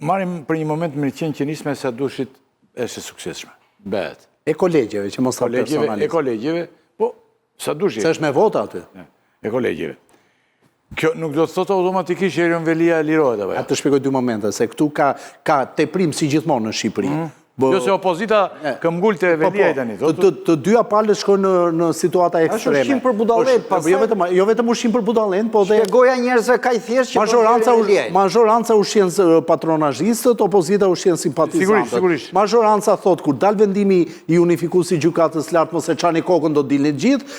marim për një moment me qenë që nisme sa dushit është suksesshme. Behet. E kolegjeve, që mos ka personalisht. E kolegjeve, po, sa dushit. Se është me vota aty. E kolegjeve. Kjo nuk do të thotë automatikisht që Erion Velia lirohet apo. A të shpjegoj 2 momente, se këtu ka teprim si gjithmonë në Shqipëri. Jo se opozita këmgull të Velia i tani. Të dyja palët shkojnë në situata ekstreme. Është ushqim për budallet, jo vetëm ushqim për budallet, po dhe... Shpjegoja njerëzve ka i thjesht që majoranca ushqen patronazhistët, opozita ushqen simpatizantët. Sigurisht. Majoranca thot, kur dal vendimi i unifikues i gjykatës lartë, mos e çani kokën do dilni të gjithë,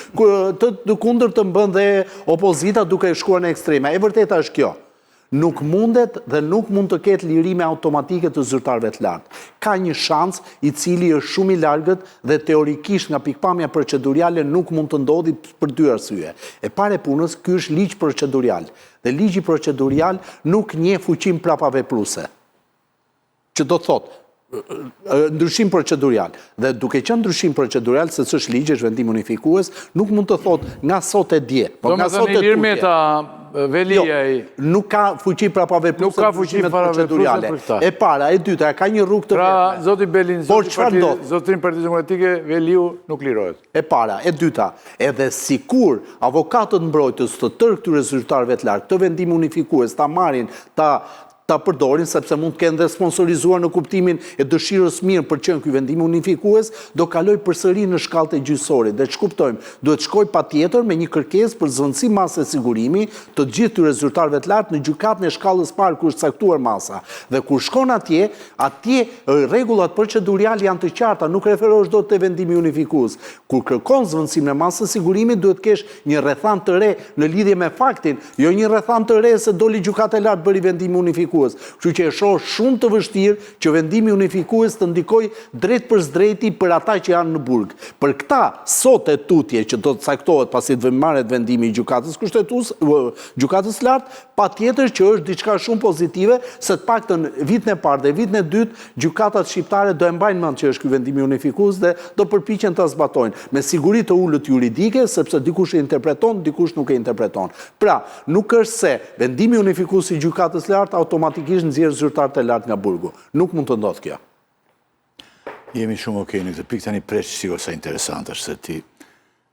të kundër të mbën dhe opozita duke shkuar në ekstreme. E vërteta është kjo. Nuk mundet dhe nuk mund të ketë lirime automatike të zyrtarëve të lartë. Ka një shans i cili është shumë i largët dhe teorikisht nga pikpamja procedurale nuk mund të ndodhi për 2 arsye. E pare punës, ky është ligj procedurial. Dhe ligji procedurial nuk njeh fuqinë prapavepruese. Që do të thotë, ndryshim procedurial. Dhe duke qenë ndryshim procedurial, se ç'është ligj, është vendim unifikues, nuk mund të thotë nga sot e dje. Do me thënë Ilir Meta, Velia i... Nuk ka fuqi prapavepruese. Nuk ka fuqi prapavepruese për këta. E para, e dyta, ka një rrugë të vetme. Pra, zoti Belin, zotrin Partisë Demokratike, Veliu nuk lirohet. E para, e dyta, edhe sikur avokatët mbrojtës të tërë këtyre zyrtarëve të lartë, të vendim unifikues, ta marrin, ta përdorin, sepse mund të kenë dhe sponsorizuar në kuptimin e dëshirës mirë për qenë ky vendim unifikues, do kaloj përsëri në shkallët e gjyqësorit. Dhe ç'kuptojmë, duhet shkoj patjetër me një kërkesë për zëvendësi mase sigurimi të gjithë këtyre zyrtarëve të lartë në gjykatën e shkallës parë ku është caktuar masa. Dhe kur shkon atje rregullat proceduriale janë të qarta, nuk referohesh dot te vendimi unifikues. Kur kërkon zëvendësim në masë sigurimi, duhet kesh një rrethant të re në lidhje me faktin, jo një rrethant të re se doli gjykata e lartë bëri vendimi unifikues. Kështu që e shoh shumë të vështirë që vendimi unifikues të ndikoj drejt për drejti për ata që janë në burg. Për këta sot e tutje që do të caktohet pasi të marret vendimi i gjykatës kushtetuese, gjykatës lartë, patjetër që është diçka shumë pozitive, se të paktën vitin e parë dhe vitin e dytë gjykatat shqiptare do e mbajnë mend që është ky vendimi unifikues dhe do përpiqen ta zbatojnë me siguri të ulët juridike, sepse dikush e interpreton, dikush nuk e interpreton. Pra, nuk është se vendimi unifikues i gjykatës lartë automatikisht nxjerr zyrtarët e lartë nga burgu. Nuk mund të ndodhë kjo. Jemi shumë okej në këtë pikë, tani preç sikur sa interesante është se ti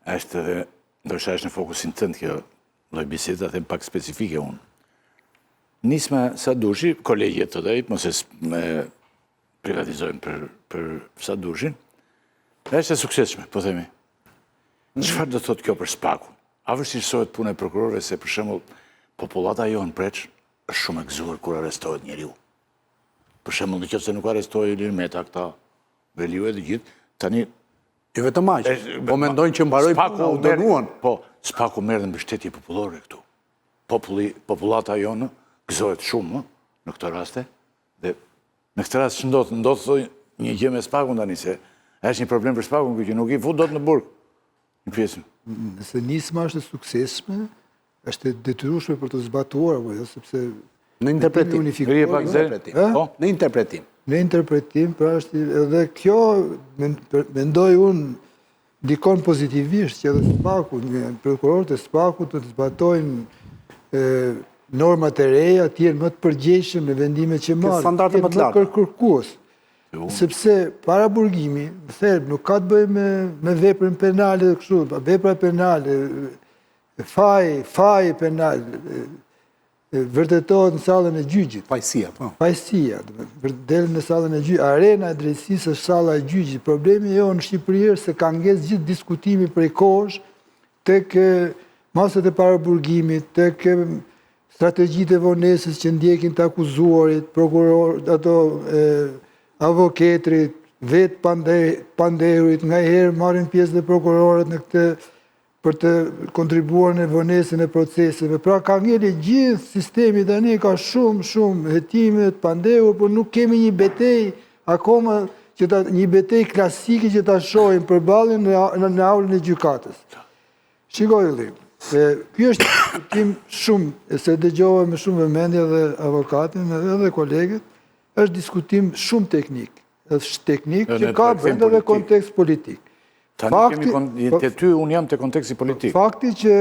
është edhe ndoshta është në fokusin tënd kjo lloj bisede, them pak specifike unë. Nisma sa dushi, kolegjet të drejt, mos e privatizojnë për sa dushin. Është e suksesshme, po themi. Çfarë do të thotë kjo për Spakun? A vështirësohet puna e prokurorëve se për shembull popullata jonë preç është shumë e gëzuar kur arrestohet njeriu. Për shembull, nëse nuk arrestohej Ilir Meta, këta Veliu e të gjithë, tani jo vetëm aq, po mendojnë që mbaroi puna, u dënuan. Po, Spaku merr në mbështetje popullore këtu. Popullata jonë gëzohet shumë në këtë raste dhe në këtë rast ç'ndodh? Ndodh një gjë me Spakun tani se është një problem për Spakun që nuk i fut dot në burg. Në pjesën. Nëse nisma është e suksesshme, është e detyrueshme për të zbatuar, apo jo, sepse në interpretim. Në interpretim, pra është edhe kjo, mendoj unë, ndikon pozitivisht që edhe Spaku, prokurorët e Spakut të zbatojnë normat e reja, të jenë më të përgjegjshëm në vendimet që marrin, standarde më të larta. Kërkues. Sepse para burgimi, në thelb, nuk ka të bëjë me veprën penale, kështu, vepra penale, faj penal, vërtetohet në sallën e gjyqit. Fajësia, po. Fajësia, del në sallën e gjyqit. Arena e drejtësisë është salla e gjyqit. Problemi jo në Shqipëri është se ka ngesë gjithë diskutimi prej kohësh tek masat e paraburgimit, tek strategjitë e vonesës që ndjekin të akuzuarit, prokurorët, ato avokatrit, vetë pandehurit, nga herë marrin pjesë dhe prokurorët në këtë për të kontribuar në vonesën e proceseve. Pra ka ngeli gjithë sistemi tani, ka shumë hetime të pandehur, por nuk kemi një betej akoma, një betej klasike që ta shohim përballjen në aulën e gjykatës. Shikoj Illi, ky është një diskutim shumë, se dëgjova me shumë vëmendje dhe avokatin edhe kolegët, është diskutim shumë teknik. Është teknik që ka brenda dhe kontekst politik. Tani unë jam të konteksti politik. Fakti që...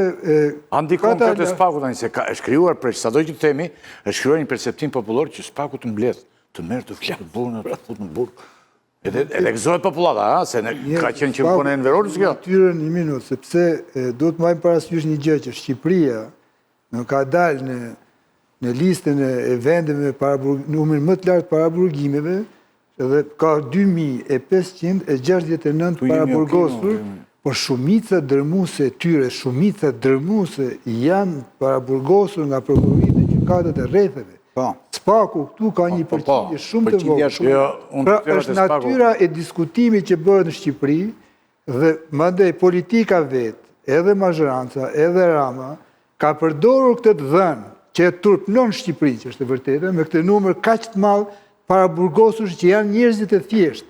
Andikon këtë Spaku tani, se ka shkryuar, sa do që të themi, është shkryuar një perceptim popullor që Spaku të mbledh të merë të fletë burë, të futë në burë. Edhe gëzohet popullata, se ka qenë që më kone në verorës kjo? Natyrën një minutë, sepse do të majmë parasysh një gjë që Shqipëria në ka dalë në listën e vendeve numër më të lartë paraburgimeve, edhe ka 2569 paraburgosur, por shumica dërmuese tyre, shumica dërmuese janë paraburgosur nga prokuroria e gjykatave të rrethave. Spaku këtu ka një përqindje shumë të vogël. Pra është natyra e diskutimit që bëhet në Shqipëri dhe mandej politika vetë, edhe mazhoranca, edhe Rama, ka përdorur këtë dhënë që e turpnon Shqipërinë, që është e vërtetë, me këtë numër kaq të madh paraburgosur që janë njerëzit e thjeshtë.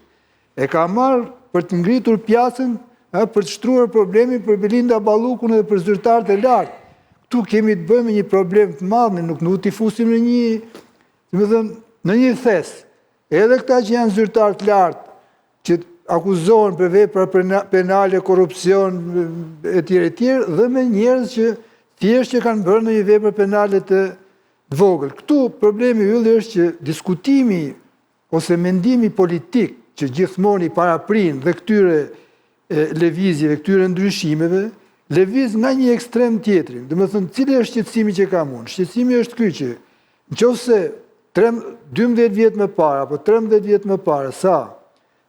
E ka marrë për të ngritur pjacën, për të shtruar problemin për Belinda Ballukun dhe për zyrtarët e lartë. Këtu kemi të bëjmë një problem të madh, nuk t'i fusim në një thes. Edhe këta që janë zyrtarë të lartë, që akuzohen për vepra penale, korrupsion, etj., dhe me njerëz që thjesht që kanë bërë në një vepër penale të vogël. Këtu problemi ylli është që diskutimi ose mendimi politik që gjithmonë i paraprin dhe këtyre lëvizjeve, këtyre ndryshimeve, lëviz nga një ekstrem tjetrin. Dhe më thënë, cili është shqetësimi që ka mund? Shqetësimi është ky që nëse 12 vjetë më para, apo 13 vjetë më para, sa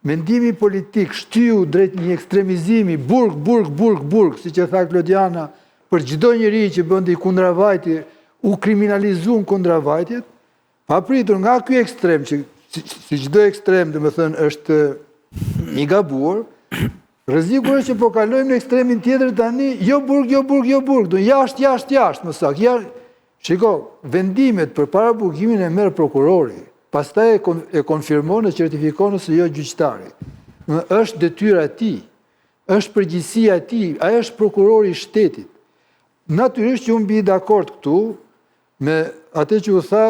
mendimi politik shtyu drejt një ekstremizimi, burg, si që tha Klodiana, për çdo njeri që bëndi kundravajtje, u kriminalizuan kundravajtjet, pa pritur nga ky ekstrem, që si çdo ekstrem, dhe më thënë, është i gabuar, rreziku është që po kalojmë në ekstremin tjetër tani, jo burg, do jashtë, më saktë. Shiko, vendimet për paraburgimin e merr prokurori, pastaj e konfirmon e certifikon ose jo gjyqtari. Është detyra e tij, është përgjegjësia e tij, ai është prokurori i shtetit. Natyrisht që unë bi dakord këtu me atë që u tha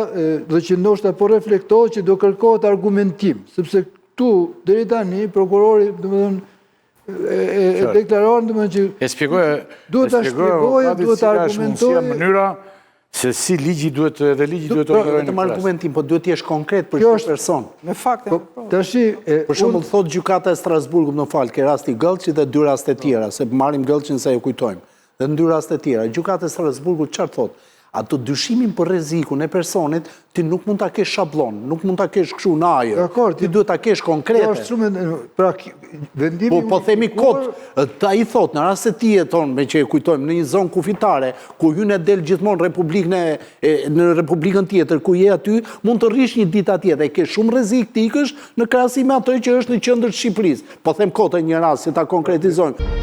dhe që ndoshta po reflektohet që do kërkohet argumentim, sepse këtu deri tani prokurori, domethënë, e deklaron që e shpjegojë, duhet ta shpjegojë, duhet ta argumentojë mënyra se si ligji duhet edhe ligji duhet të operojë në argumentim, po duhet të jesh konkret për çdo person. Me fakte. Për shembull thot gjykata e Strasburgut, më fal, ke rasti Gëllçi dhe 2 raste tjera, se marrim Gëllçin se e kujtojmë. Dhe në 2 raste tjera, gjykata e Strasburgut çfarë thot? Ato dyshimin për rrezikun e personit, ti nuk mund ta kesh shablon, nuk mund ta kesh kështu në ajër. Ti duhet ta kesh konkrete. Po themi kot, ai thot në rast se ti jeton, me që e kujtojmë, në një zonë kufitare, ku hyn e del gjithmonë në republikën tjetër, ku je aty, mund të rrish një ditë atje dhe ke shumë rrezik të ikësh në krahasim me atë që është në qendër të Shqipërisë. Po them kot e një rast, si ta konkretizojmë.